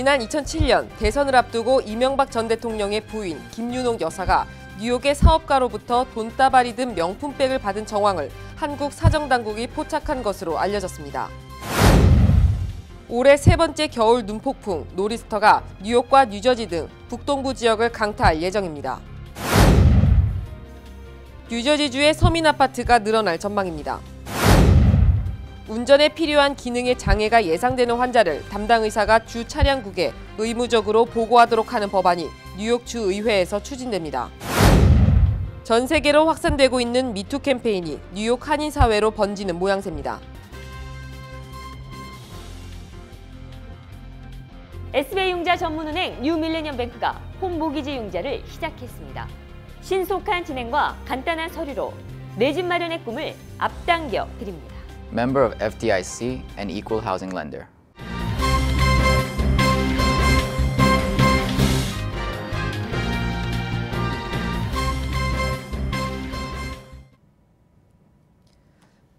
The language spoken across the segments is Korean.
지난 2007년 대선을 앞두고 이명박 전 대통령의 부인 김윤옥 여사가 뉴욕의 사업가로부터 돈다발이 든 명품백을 받은 정황을 한국 사정당국이 포착한 것으로 알려졌습니다. 올해 세 번째 겨울 눈폭풍 노리스터가 뉴욕과 뉴저지 등 북동부 지역을 강타할 예정입니다. 뉴저지주의 서민 아파트가 늘어날 전망입니다. 운전에 필요한 기능의 장애가 예상되는 환자를 담당 의사가 주 차량국에 의무적으로 보고하도록 하는 법안이 뉴욕 주의회에서 추진됩니다. 전 세계로 확산되고 있는 미투 캠페인이 뉴욕 한인 사회로 번지는 모양새입니다. SBI융자 전문은행 뉴밀레니엄뱅크가 홈모기지 융자를 시작했습니다. 신속한 진행과 간단한 서류로 내 집 마련의 꿈을 앞당겨 드립니다. Member of FDIC and Equal Housing Lender.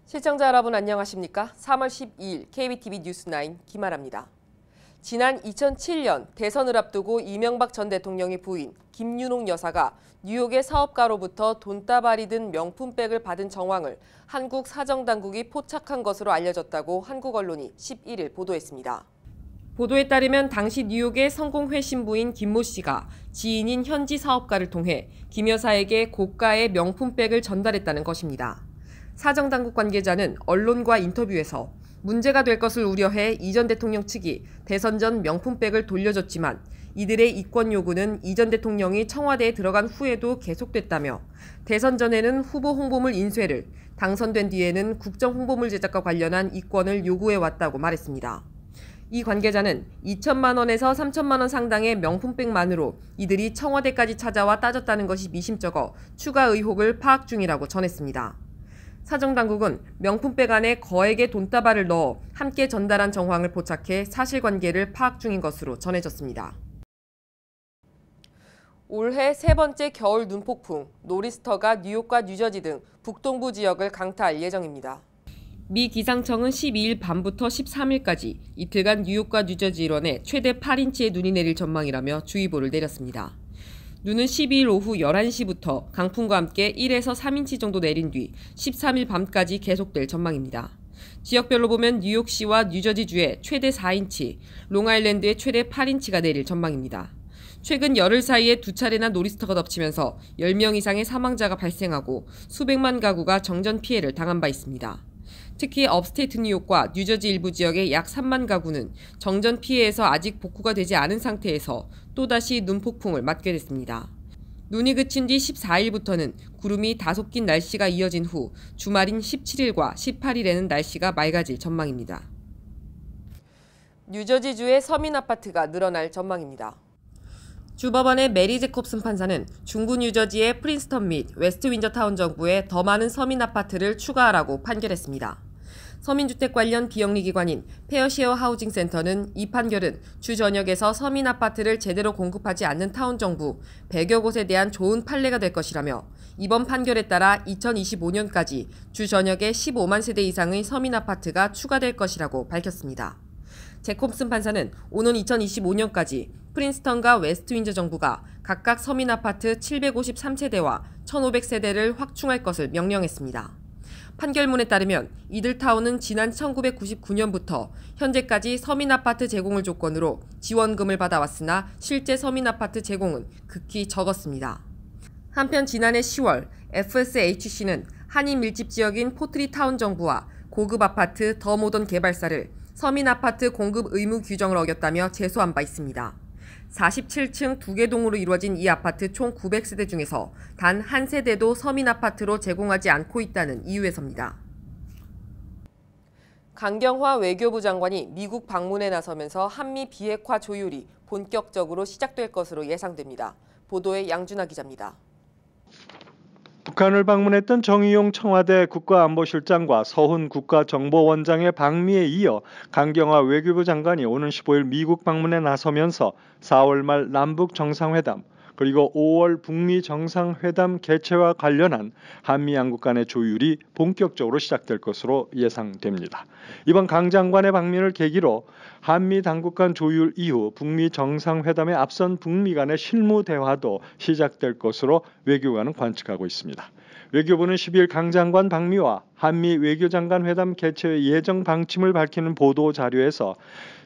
시청자 여러분 안녕하십니까? 3월 12일 KBTV 뉴스9 김아라입니다. 지난 2007년 대선을 앞두고 이명박 전 대통령의 부인 김윤옥 여사가 뉴욕의 사업가로부터 돈다발이 든 명품백을 받은 정황을 한국 사정당국이 포착한 것으로 알려졌다고 한국 언론이 11일 보도했습니다. 보도에 따르면 당시 뉴욕의 성공회 신부인 김모 씨가 지인인 현지 사업가를 통해 김 여사에게 고가의 명품백을 전달했다는 것입니다. 사정당국 관계자는 언론과 인터뷰에서 문제가 될 것을 우려해 이 전 대통령 측이 대선 전 명품백을 돌려줬지만 이들의 이권 요구는 이 전 대통령이 청와대에 들어간 후에도 계속됐다며 대선 전에는 후보 홍보물 인쇄를, 당선된 뒤에는 국정 홍보물 제작과 관련한 이권을 요구해왔다고 말했습니다. 이 관계자는 2천만 원에서 3천만 원 상당의 명품백만으로 이들이 청와대까지 찾아와 따졌다는 것이 미심쩍어 추가 의혹을 파악 중이라고 전했습니다. 사정당국은 명품백 안에 거액의 돈다발을 넣어 함께 전달한 정황을 포착해 사실관계를 파악 중인 것으로 전해졌습니다. 올해 세 번째 겨울 눈폭풍 노리스터가 뉴욕과 뉴저지 등 북동부 지역을 강타할 예정입니다. 미 기상청은 12일 밤부터 13일까지 이틀간 뉴욕과 뉴저지 일원에 최대 8인치의 눈이 내릴 전망이라며 주의보를 내렸습니다. 눈은 12일 오후 11시부터 강풍과 함께 1에서 3인치 정도 내린 뒤 13일 밤까지 계속될 전망입니다. 지역별로 보면 뉴욕시와 뉴저지주에 최대 4인치, 롱아일랜드에 최대 8인치가 내릴 전망입니다. 최근 열흘 사이에 두 차례나 노리스터가 덮치면서 10명 이상의 사망자가 발생하고 수백만 가구가 정전 피해를 당한 바 있습니다. 특히 업스테이트 뉴욕과 뉴저지 일부 지역의 약 3만 가구는 정전 피해에서 아직 복구가 되지 않은 상태에서 또다시 눈폭풍을 맞게 됐습니다. 눈이 그친 뒤 14일부터는 구름이 다소 낀 날씨가 이어진 후 주말인 17일과 18일에는 날씨가 맑아질 전망입니다. 뉴저지주의 서민 아파트가 늘어날 전망입니다. 주법원의 메리 제콥슨 판사는 중부 뉴저지의 프린스턴 및 웨스트 윈저타운 정부에 더 많은 서민 아파트를 추가하라고 판결했습니다. 서민주택 관련 비영리기관인 페어시어 하우징 센터는 이 판결은 주 전역에서 서민 아파트를 제대로 공급하지 않는 타운 정부 100여 곳에 대한 좋은 판례가 될 것이라며 이번 판결에 따라 2025년까지 주 전역에 15만 세대 이상의 서민 아파트가 추가될 것이라고 밝혔습니다. 제콥슨 판사는 오는 2025년까지 프린스턴과 웨스트 윈저 정부가 각각 서민 아파트 753세대와 1,500세대를 확충할 것을 명령했습니다. 판결문에 따르면 이들 타운은 지난 1999년부터 현재까지 서민 아파트 제공을 조건으로 지원금을 받아왔으나 실제 서민 아파트 제공은 극히 적었습니다. 한편 지난해 10월 FSHC는 한인 밀집 지역인 포트리 타운 정부와 고급 아파트 더 모던 개발사를 서민 아파트 공급 의무 규정을 어겼다며 제소한 바 있습니다. 47층 2개 동으로 이루어진 이 아파트 총 900세대 중에서 단 한 세대도 서민 아파트로 제공하지 않고 있다는 이유에서입니다. 강경화 외교부 장관이 미국 방문에 나서면서 한미 비핵화 조율이 본격적으로 시작될 것으로 예상됩니다. 보도에 양준하 기자입니다. 북한을 방문했던 정의용 청와대 국가안보실장과 서훈 국가정보원장의 방미에 이어 강경화 외교부 장관이 오는 15일 미국 방문에 나서면서 4월 말 남북 정상회담, 그리고 5월 북미 정상회담 개최와 관련한 한미 양국 간의 조율이 본격적으로 시작될 것으로 예상됩니다. 이번 강 장관의 방문을 계기로 한미 당국 간 조율 이후 북미 정상회담에 앞선 북미 간의 실무 대화도 시작될 것으로 외교관은 관측하고 있습니다. 외교부는 10일 강 장관 방미와 한미 외교장관 회담 개최 예정 방침을 밝히는 보도 자료에서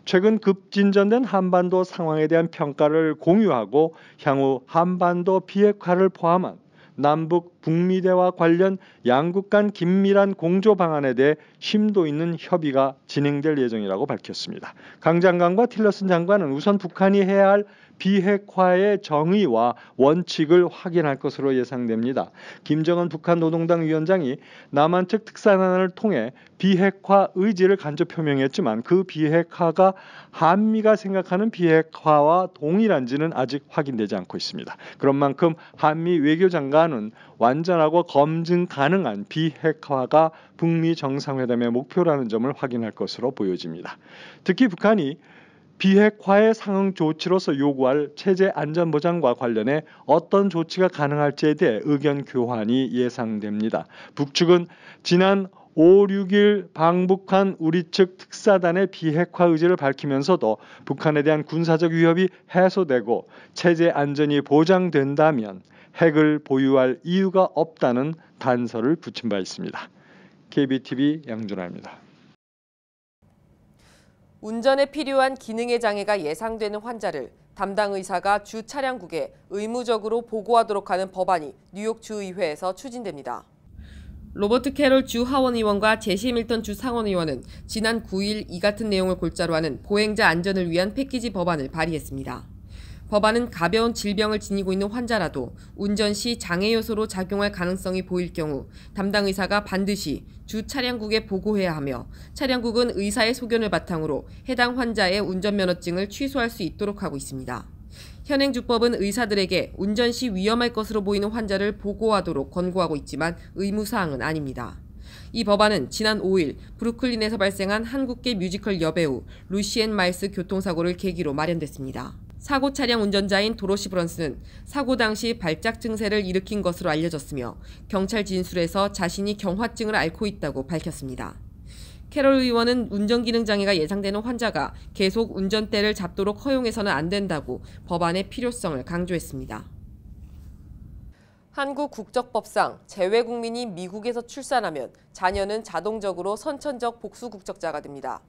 최근 급진전된 한반도 상황에 대한 평가를 공유하고 향후 한반도 비핵화를 포함한 남북 북미 대화 관련 양국 간 긴밀한 공조 방안에 대해 심도 있는 협의가 진행될 예정이라고 밝혔습니다. 강 장관과 틸러슨 장관은 우선 북한이 해야 할 비핵화의 정의와 원칙을 확인할 것으로 예상됩니다. 김정은 북한 노동당 위원장이 남한 측 특사단을 통해 비핵화 의지를 간접 표명했지만 그 비핵화가 한미가 생각하는 비핵화와 동일한지는 아직 확인되지 않고 있습니다. 그런 만큼 한미 외교장관은 완전하고 검증 가능한 비핵화가 북미 정상회담의 목표라는 점을 확인할 것으로 보여집니다. 특히 북한이 비핵화의 상응 조치로서 요구할 체제 안전보장과 관련해 어떤 조치가 가능할지에 대해 의견 교환이 예상됩니다. 북측은 지난 5, 6일 방북한 우리 측 특사단의 비핵화 의지를 밝히면서도 북한에 대한 군사적 위협이 해소되고 체제 안전이 보장된다면 핵을 보유할 이유가 없다는 단서를 붙인 바 있습니다. KBTV 양준하입니다. 운전에 필요한 기능의 장애가 예상되는 환자를 담당 의사가 주 차량국에 의무적으로 보고하도록 하는 법안이 뉴욕 주의회에서 추진됩니다. 로버트 캐롤 주 하원의원과 제시 밀턴 주 상원의원은 지난 9일 이 같은 내용을 골자로 하는 보행자 안전을 위한 패키지 법안을 발의했습니다. 법안은 가벼운 질병을 지니고 있는 환자라도 운전 시 장애 요소로 작용할 가능성이 보일 경우 담당 의사가 반드시 주 차량국에 보고해야 하며 차량국은 의사의 소견을 바탕으로 해당 환자의 운전면허증을 취소할 수 있도록 하고 있습니다. 현행 주법은 의사들에게 운전 시 위험할 것으로 보이는 환자를 보고하도록 권고하고 있지만 의무사항은 아닙니다. 이 법안은 지난 5일 브루클린에서 발생한 한국계 뮤지컬 여배우 루시앤 마일스 교통사고를 계기로 마련됐습니다. 사고 차량 운전자인 도로시 브런스는 사고 당시 발작 증세를 일으킨 것으로 알려졌으며 경찰 진술에서 자신이 경화증을 앓고 있다고 밝혔습니다. 캐롤 의원은 운전기능 장애가 예상되는 환자가 계속 운전대를 잡도록 허용해서는 안 된다고 법안의 필요성을 강조했습니다. 한국 국적법상 재외국민이 미국에서 출산하면 자녀는 자동적으로 선천적 복수 국적자가 됩니다.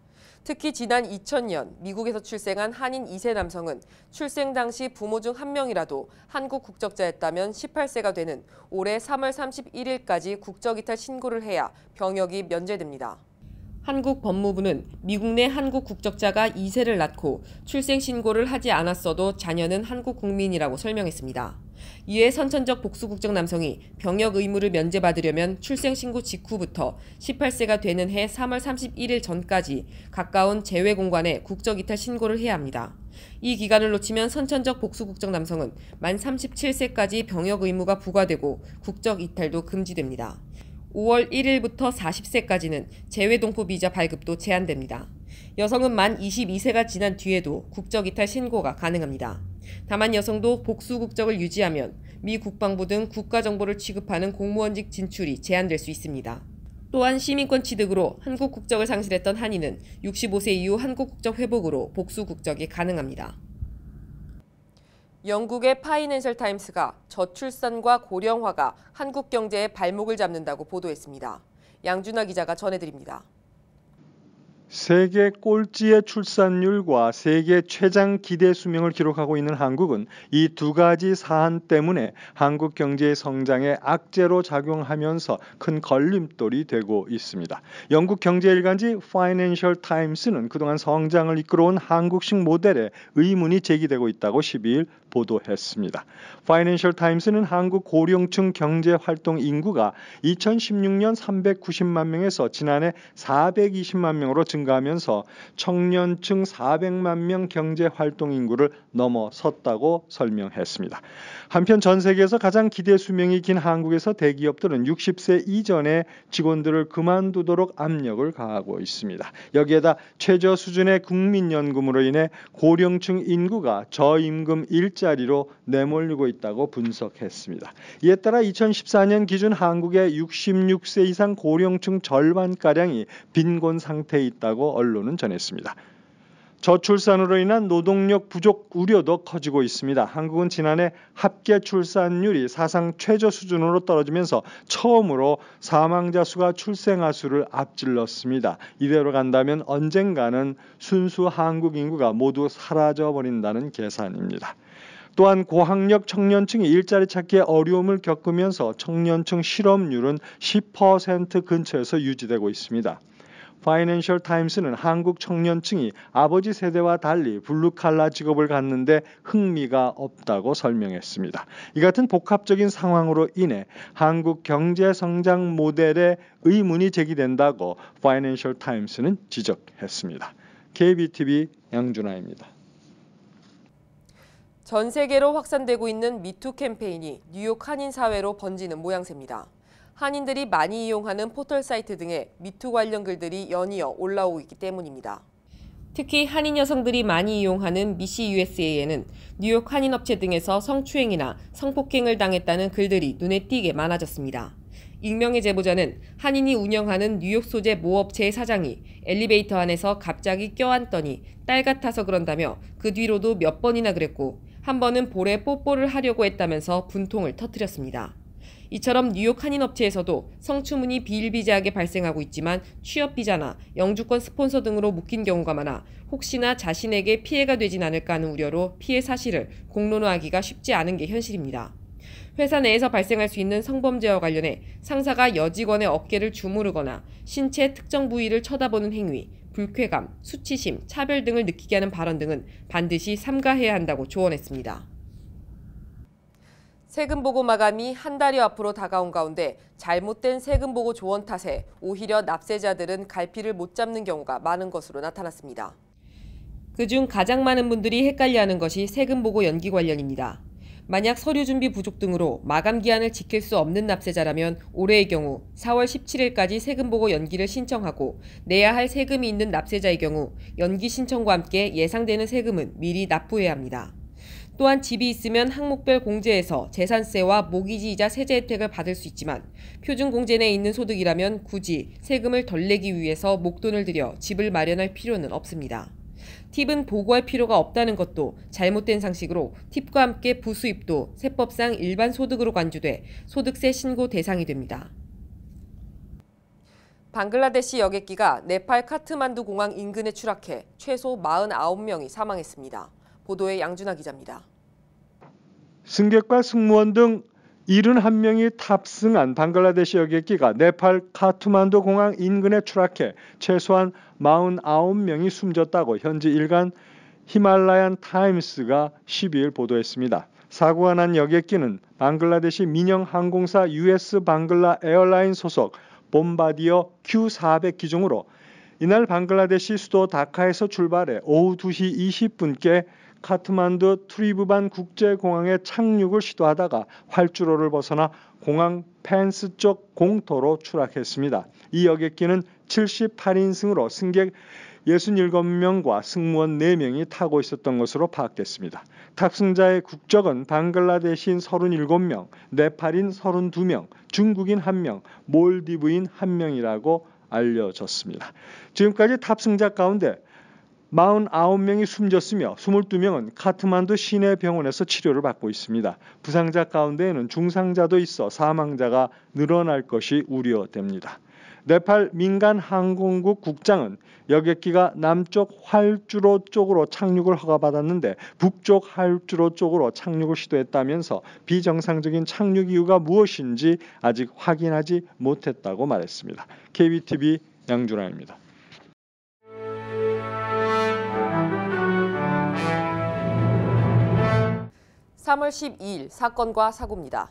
특히 지난 2000년 미국에서 출생한 한인 2세 남성은 출생 당시 부모 중 한 명이라도 한국 국적자였다면 18세가 되는 올해 3월 31일까지 국적이탈 신고를 해야 병역이 면제됩니다. 한국 법무부는 미국 내 한국 국적자가 2세를 낳고 출생 신고를 하지 않았어도 자녀는 한국 국민이라고 설명했습니다. 이에 선천적 복수 국적 남성이 병역 의무를 면제받으려면 출생 신고 직후부터 18세가 되는 해 3월 31일 전까지 가까운 재외공관에 국적 이탈 신고를 해야 합니다. 이 기간을 놓치면 선천적 복수 국적 남성은 만 37세까지 병역 의무가 부과되고 국적 이탈도 금지됩니다. 5월 1일부터 40세까지는 재외동포 비자 발급도 제한됩니다. 여성은 만 22세가 지난 뒤에도 국적 이탈 신고가 가능합니다. 다만 여성도 복수 국적을 유지하면 미 국방부 등 국가정보를 취급하는 공무원직 진출이 제한될 수 있습니다. 또한 시민권 취득으로 한국 국적을 상실했던 한인은 65세 이후 한국 국적 회복으로 복수 국적이 가능합니다. 영국의 파이낸셜 타임스가 저출산과 고령화가 한국 경제의 발목을 잡는다고 보도했습니다. 양준하 기자가 전해드립니다. 세계 꼴찌의 출산율과 세계 최장 기대 수명을 기록하고 있는 한국은 이 두 가지 사안 때문에 한국 경제의 성장에 악재로 작용하면서 큰 걸림돌이 되고 있습니다. 영국 경제일간지 파이낸셜 타임스는 그동안 성장을 이끌어온 한국식 모델에 의문이 제기되고 있다고 12일 보도했습니다. 파이낸셜 타임스는 한국 고령층 경제활동 인구가 2016년 390만 명에서 지난해 420만 명으로 증가했습니다. 증가하면서 청년층 400만 명 경제 활동 인구를 넘어섰다고 설명했습니다. 한편 전 세계에서 가장 기대 수명이 긴 한국에서 대기업들은 60세 이전의 직원들을 그만두도록 압력을 가하고 있습니다. 여기에다 최저 수준의 국민연금으로 인해 고령층 인구가 저임금 일자리로 내몰리고 있다고 분석했습니다. 이에 따라 2014년 기준 한국의 66세 이상 고령층 절반가량이 빈곤 상태에 있다고 언론은 전했습니다. 저출산으로 인한 노동력 부족 우려도 커지고 있습니다. 한국은 지난해 합계 출산율이 사상 최저 수준으로 떨어지면서 처음으로 사망자 수가 출생아 수를 앞질렀습니다. 이대로 간다면 언젠가는 순수 한국 인구가 모두 사라져버린다는 계산입니다. 또한 고학력 청년층이 일자리 찾기에 어려움을 겪으면서 청년층 실업률은 10% 근처에서 유지되고 있습니다. 파이낸셜 타임스는 한국 청년층이 아버지 세대와 달리 블루칼라 직업을 갖는데 흥미가 없다고 설명했습니다. 이 같은 복합적인 상황으로 인해 한국 경제 성장 모델에 의문이 제기된다고 파이낸셜 타임스는 지적했습니다. KBTV 양준하입니다. 전 세계로 확산되고 있는 미투 캠페인이 뉴욕 한인 사회로 번지는 모양새입니다. 한인들이 많이 이용하는 포털 사이트 등에 미투 관련 글들이 연이어 올라오고 있기 때문입니다. 특히 한인 여성들이 많이 이용하는 미시 USA에는 뉴욕 한인 업체 등에서 성추행이나 성폭행을 당했다는 글들이 눈에 띄게 많아졌습니다. 익명의 제보자는 한인이 운영하는 뉴욕 소재 모 업체의 사장이 엘리베이터 안에서 갑자기 껴안더니 딸 같아서 그런다며 그 뒤로도 몇 번이나 그랬고 한 번은 볼에 뽀뽀를 하려고 했다면서 분통을 터뜨렸습니다. 이처럼 뉴욕 한인 업체에서도 성추문이 비일비재하게 발생하고 있지만 취업 비자나 영주권 스폰서 등으로 묶인 경우가 많아 혹시나 자신에게 피해가 되진 않을까 하는 우려로 피해 사실을 공론화하기가 쉽지 않은 게 현실입니다. 회사 내에서 발생할 수 있는 성범죄와 관련해 상사가 여직원의 어깨를 주무르거나 신체 특정 부위를 쳐다보는 행위, 불쾌감, 수치심, 차별 등을 느끼게 하는 발언 등은 반드시 삼가해야 한다고 조언했습니다. 세금 보고 마감이 한 달여 앞으로 다가온 가운데 잘못된 세금 보고 조언 탓에 오히려 납세자들은 갈피를 못 잡는 경우가 많은 것으로 나타났습니다. 그중 가장 많은 분들이 헷갈려하는 것이 세금 보고 연기 관련입니다. 만약 서류 준비 부족 등으로 마감 기한을 지킬 수 없는 납세자라면 올해의 경우 4월 17일까지 세금 보고 연기를 신청하고 내야 할 세금이 있는 납세자의 경우 연기 신청과 함께 예상되는 세금은 미리 납부해야 합니다. 또한 집이 있으면 항목별 공제에서 재산세와 모기지이자 세제 혜택을 받을 수 있지만 표준공제 내에 있는 소득이라면 굳이 세금을 덜 내기 위해서 목돈을 들여 집을 마련할 필요는 없습니다. 팁은 보고할 필요가 없다는 것도 잘못된 상식으로 팁과 함께 부수입도 세법상 일반 소득으로 간주돼 소득세 신고 대상이 됩니다. 방글라데시 여객기가 네팔 카트만두 공항 인근에 추락해 최소 49명이 사망했습니다. 보도에 양준하 기자입니다. 승객과 승무원 등 71명이 탑승한 방글라데시 여객기가 네팔 카트만두 공항 인근에 추락해 최소한 49명이 숨졌다고 현지 일간 히말라얀 타임스가 12일 보도했습니다. 사고가 난 여객기는 방글라데시 민영 항공사 US 방글라 에어라인 소속 봄바디어 Q400 기종으로 이날 방글라데시 수도 다카에서 출발해 오후 2시 20분께 카트만두 트리부반 국제공항에 착륙을 시도하다가 활주로를 벗어나 공항 펜스 쪽 공터로 추락했습니다. 이 여객기는 78인승으로 승객 67명과 승무원 4명이 타고 있었던 것으로 파악됐습니다. 탑승자의 국적은 방글라데시인 37명, 네팔인 32명, 중국인 1명, 몰디브인 1명이라고 알려졌습니다. 지금까지 탑승자 가운데 49명이 숨졌으며 22명은 카트만두 시내 병원에서 치료를 받고 있습니다. 부상자 가운데에는 중상자도 있어 사망자가 늘어날 것이 우려됩니다. 네팔 민간 항공국 국장은 여객기가 남쪽 활주로 쪽으로 착륙을 허가받았는데 북쪽 활주로 쪽으로 착륙을 시도했다면서 비정상적인 착륙 이유가 무엇인지 아직 확인하지 못했다고 말했습니다. KBTV 양준하입니다. (3월 12일) 사건과 사고입니다.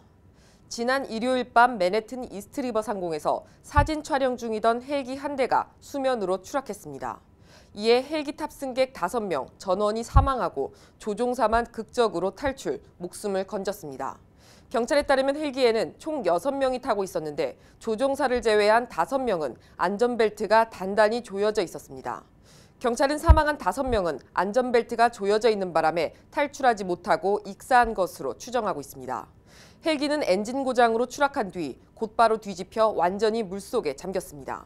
지난 일요일 밤 맨해튼 이스트리버 상공에서 사진 촬영 중이던 헬기 한 대가 수면으로 추락했습니다. 이에 헬기 탑승객 5명 전원이 사망하고 조종사만 극적으로 탈출, 목숨을 건졌습니다. 경찰에 따르면 헬기에는 총 6명이 타고 있었는데 조종사를 제외한 5명은 안전벨트가 단단히 조여져 있었습니다. 경찰은 사망한 5명은 안전벨트가 조여져 있는 바람에 탈출하지 못하고 익사한 것으로 추정하고 있습니다. 헬기는 엔진 고장으로 추락한 뒤 곧바로 뒤집혀 완전히 물속에 잠겼습니다.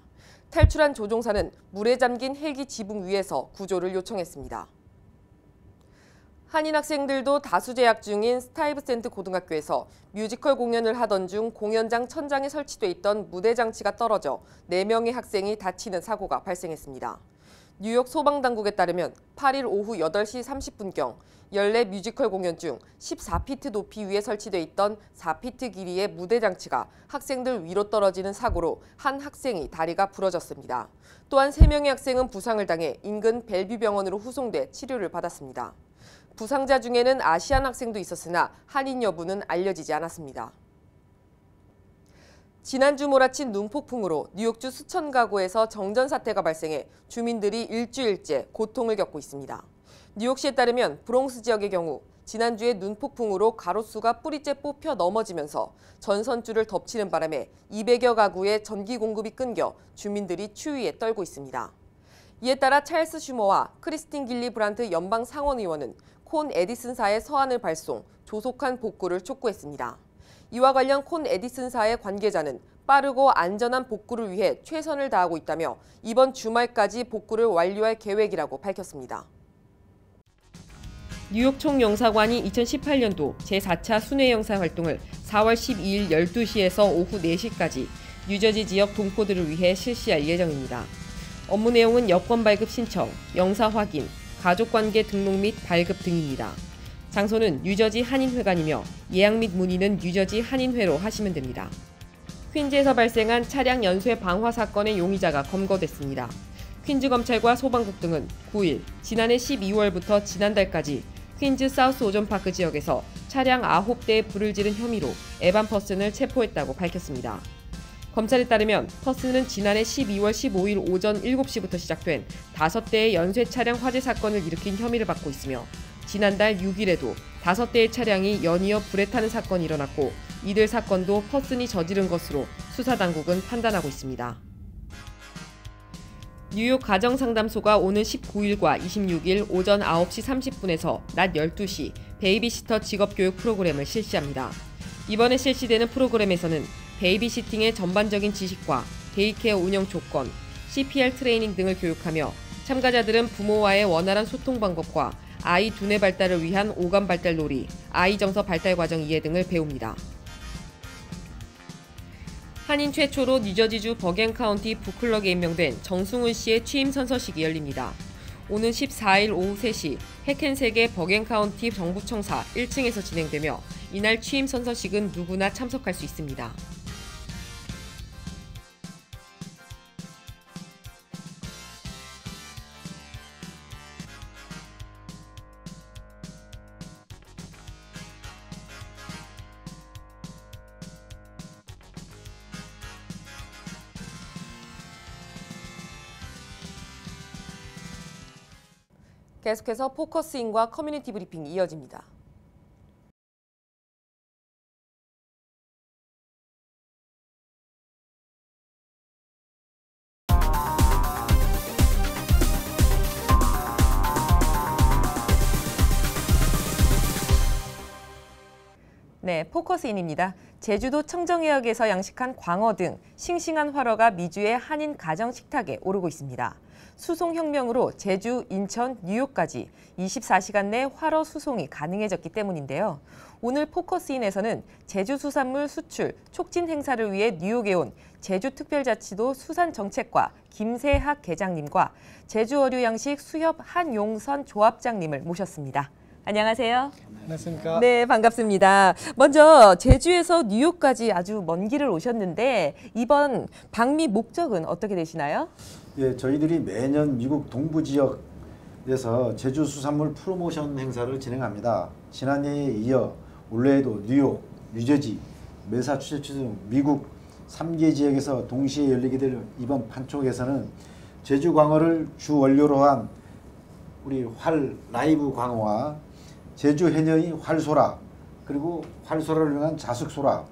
탈출한 조종사는 물에 잠긴 헬기 지붕 위에서 구조를 요청했습니다. 한인 학생들도 다수 재학 중인 스타이브센트 고등학교에서 뮤지컬 공연을 하던 중 공연장 천장에 설치돼 있던 무대 장치가 떨어져 4명의 학생이 다치는 사고가 발생했습니다. 뉴욕 소방당국에 따르면 8일 오후 8시 30분경 연례 뮤지컬 공연 중 14피트 높이 위에 설치돼 있던 4피트 길이의 무대 장치가 학생들 위로 떨어지는 사고로 한 학생이 다리가 부러졌습니다. 또한 3명의 학생은 부상을 당해 인근 벨뷰 병원으로 후송돼 치료를 받았습니다. 부상자 중에는 아시안 학생도 있었으나 한인 여부는 알려지지 않았습니다. 지난주 몰아친 눈폭풍으로 뉴욕주 수천 가구에서 정전 사태가 발생해 주민들이 일주일째 고통을 겪고 있습니다. 뉴욕시에 따르면 브롱스 지역의 경우 지난주에 눈폭풍으로 가로수가 뿌리째 뽑혀 넘어지면서 전선줄을 덮치는 바람에 200여 가구의 전기 공급이 끊겨 주민들이 추위에 떨고 있습니다. 이에 따라 찰스 슈머와 크리스틴 길리 브란트 연방 상원의원은 콘 에디슨사에 서한을 발송, 조속한 복구를 촉구했습니다. 이와 관련 콘 에디슨사의 관계자는 빠르고 안전한 복구를 위해 최선을 다하고 있다며 이번 주말까지 복구를 완료할 계획이라고 밝혔습니다. 뉴욕 총영사관이 2018년도 제4차 순회영사 활동을 4월 12일 12시에서 오후 4시까지 뉴저지 지역 동포들을 위해 실시할 예정입니다. 업무 내용은 여권 발급 신청, 영사 확인, 가족관계 등록 및 발급 등입니다. 장소는 뉴저지 한인회관이며 예약 및 문의는 뉴저지 한인회로 하시면 됩니다. 퀸즈에서 발생한 차량 연쇄 방화 사건의 용의자가 검거됐습니다. 퀸즈 검찰과 소방국 등은 9일, 지난해 12월부터 지난달까지 퀸즈 사우스 오존파크 지역에서 차량 9대에 불을 지른 혐의로 에반 퍼슨을 체포했다고 밝혔습니다. 검찰에 따르면 퍼슨은 지난해 12월 15일 오전 7시부터 시작된 5대의 연쇄 차량 화재 사건을 일으킨 혐의를 받고 있으며 지난달 6일에도 5대의 차량이 연이어 불에 타는 사건이 일어났고 이들 사건도 퍼슨이 저지른 것으로 수사당국은 판단하고 있습니다. 뉴욕 가정상담소가 오는 19일과 26일 오전 9시 30분에서 낮 12시 베이비시터 직업교육 프로그램을 실시합니다. 이번에 실시되는 프로그램에서는 베이비시팅의 전반적인 지식과 데이케어 운영 조건, CPR 트레이닝 등을 교육하며 참가자들은 부모와의 원활한 소통 방법과 아이 두뇌 발달을 위한 오감 발달 놀이, 아이 정서 발달 과정 이해 등을 배웁니다. 한인 최초로 뉴저지주 버겐 카운티 부클럭에 임명된 정승훈 씨의 취임 선서식이 열립니다. 오는 14일 오후 3시 해켄색의 버겐 카운티 정부청사 1층에서 진행되며 이날 취임 선서식은 누구나 참석할 수 있습니다. 계속해서 포커스인과 커뮤니티 브리핑이 이어집니다. 네, 포커스인입니다. 제주도 청정해역에서 양식한 광어 등 싱싱한 활어가 미주의 한인 가정 식탁에 오르고 있습니다. 수송혁명으로 제주, 인천, 뉴욕까지 24시간 내 활어 수송이 가능해졌기 때문인데요. 오늘 포커스인에서는 제주 수산물 수출 촉진 행사를 위해 뉴욕에 온 제주특별자치도 수산정책과 김세학 계장님과 제주어류양식 수협 한용선 조합장님을 모셨습니다. 안녕하세요. 안녕하십니까. 네, 반갑습니다. 먼저 제주에서 뉴욕까지 아주 먼 길을 오셨는데 이번 방미 목적은 어떻게 되시나요? 예, 저희들이 매년 미국 동부 지역에서 제주 수산물 프로모션 행사를 진행합니다. 지난해에 이어 올해에도 뉴욕, 뉴저지, 매사추세츠 미국 3개 지역에서 동시에 열리게 될 이번 판촉에서는 제주 광어를 주 원료로 한 우리 라이브 광어와 제주 해녀의 활소라, 그리고 활소라를 이용한 자숙소라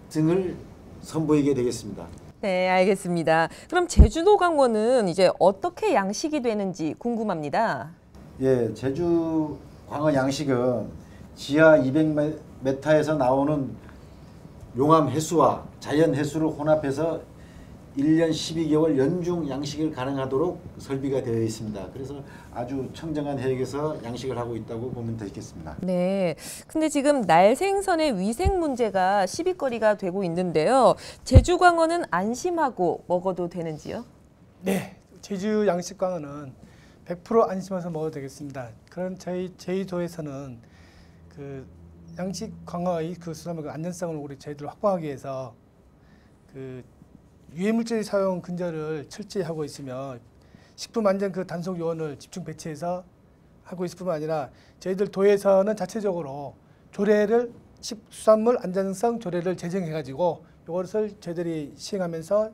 등을 선보이게 되겠습니다. 네, 알겠습니다. 그럼 제주도 광어는 이제 어떻게 양식이 되는지 궁금합니다. 예, 제주 광어 양식은 지하 200m에서 나오는 용암 해수와 자연 해수를 혼합해서 1년 12개월 연중 양식을 가능하도록 설비가 되어 있습니다. 그래서 아주 청정한 해역에서 양식을 하고 있다고 보면 되겠습니다. 네, 근데 지금 날생선의 위생 문제가 시비거리가 되고 있는데요. 제주 광어는 안심하고 먹어도 되는지요? 네, 제주 양식 광어는 100% 안심해서 먹어도 되겠습니다. 그런 저희 제주도에서는 그 양식 광어의 그 수산물 안전성을 우리 저희들 확보하기 위해서 그 유해물질 사용 근절을 철저히 하고 있으며 식품 안전 그 단속 요원을 집중 배치해서 하고 있을 뿐만 아니라 저희들 도에서는 자체적으로 조례를 수산물 안전성 조례를 제정해가지고 이것을 저희들이 시행하면서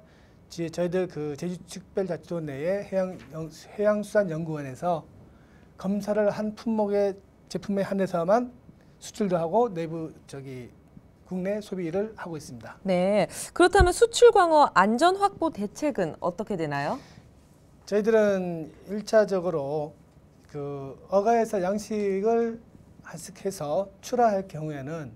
저희들 그 제주특별자치도 내에 해양수산연구원에서 검사를 한 품목의 제품에 한해서만 수출도 하고 내부 국내 소비를 하고 있습니다. 네, 그렇다면 수출 광어 안전 확보 대책은 어떻게 되나요? 저희들은 1차적으로 그 어가에서 양식을 한식해서 출하할 경우에는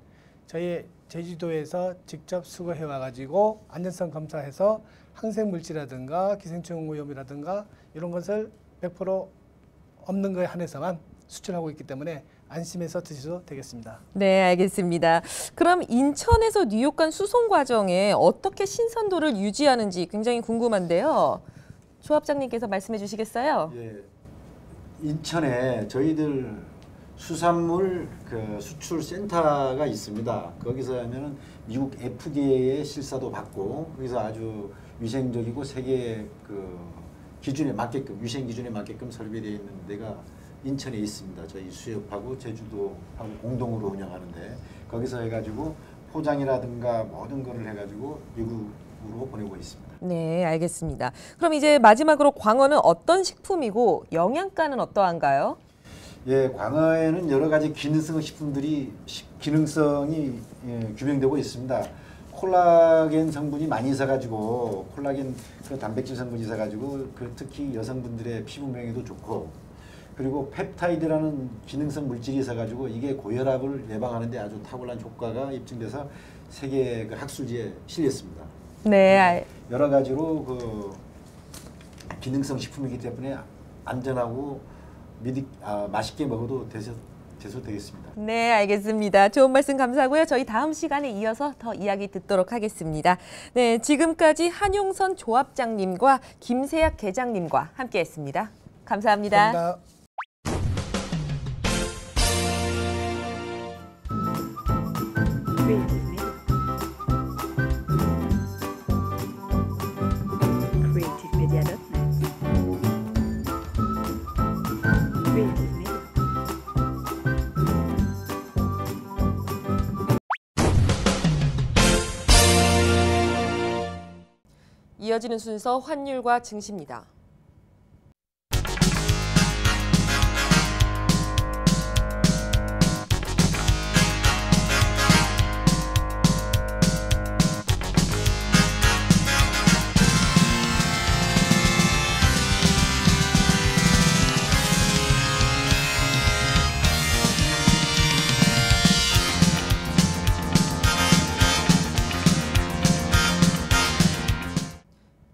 저희 제주도에서 직접 수거해 와가지고 안전성 검사해서 항생 물질이라든가 기생충 오염이라든가 이런 것을 100% 없는 거에 한해서만 수출하고 있기 때문에 안심해서 드셔도 되겠습니다. 네, 알겠습니다. 그럼 인천에서 뉴욕 간 수송 과정에 어떻게 신선도를 유지하는지 굉장히 궁금한데요. 조합장님께서 말씀해 주시겠어요? 예, 인천에 저희들 수산물 그 수출 센터가 있습니다. 거기서 하면은 미국 FDA의 실사도 받고 거기서 아주 위생적이고 세계 그 기준에 맞게끔 위생 기준에 맞게끔 설비되어 있는 데가 인천에 있습니다. 저희 수협하고 제주도하고 공동으로 운영하는데 거기서 해가지고 포장이라든가 모든 거를 해가지고 미국으로 보내고 있습니다. 네, 알겠습니다. 그럼 이제 마지막으로 광어는 어떤 식품이고 영양가는 어떠한가요? 예, 광어에는 여러 가지 기능성 기능성이 규명되고 있습니다. 콜라겐 성분이 많이 있어가지고 콜라겐 그 단백질 성분이 있어가지고 그 특히 여성분들의 피부 명에도 좋고. 그리고 펩타이드라는 기능성 물질이 있어가지고 이게 고혈압을 예방하는데 아주 탁월한 효과가 입증돼서 세계 그 학술지에 실렸습니다. 네. 여러 가지로 그 기능성 식품이기 때문에 안전하고 맛있게 먹어도 되겠습니다. 네, 알겠습니다. 좋은 말씀 감사하고요. 저희 다음 시간에 이어서 더 이야기 듣도록 하겠습니다. 네, 지금까지 한용선 조합장님과 김세약 계장님과 함께했습니다. 감사합니다. 감사합니다. 이어지는 순서 환율과 증시입니다.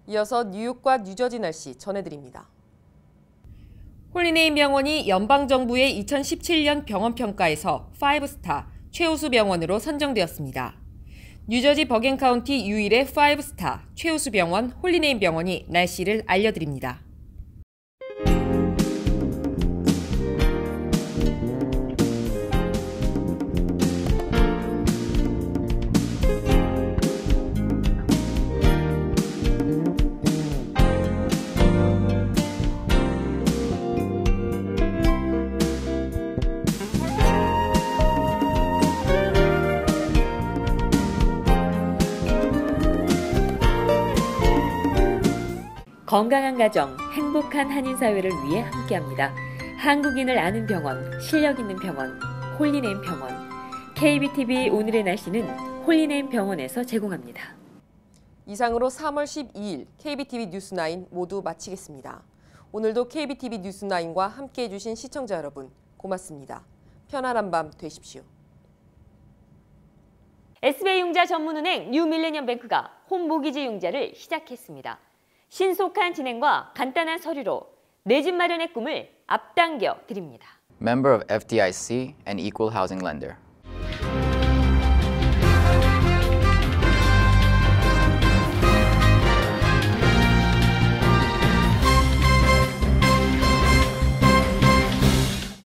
이어서 뉴욕과 뉴저지 날씨 전해드립니다. 홀리네임 병원이 연방정부의 2017년 병원평가에서 5스타 최우수 병원으로 선정되었습니다. 뉴저지 버겐 카운티 유일의 5스타 최우수 병원 홀리네임 병원이 날씨를 알려드립니다. 건강한 가정, 행복한 한인 사회를 위해 함께합니다. 한국인을 아는 병원, 실력 있는 병원, 홀리네임 병원. KBTV 오늘의 날씨는 홀리네임 병원에서 제공합니다. 이상으로 3월 12일 KBTV 뉴스9 모두 마치겠습니다. 오늘도 KBTV 뉴스9과 함께해 주신 시청자 여러분 고맙습니다. 편안한 밤 되십시오. SBI융자 전문은행 뉴밀레니엄뱅크가 홈모기지 융자를 시작했습니다. 신속한 진행과 간단한 서류로 내 집 마련의 꿈을 앞당겨 드립니다. Member of FDIC and equal housing lender.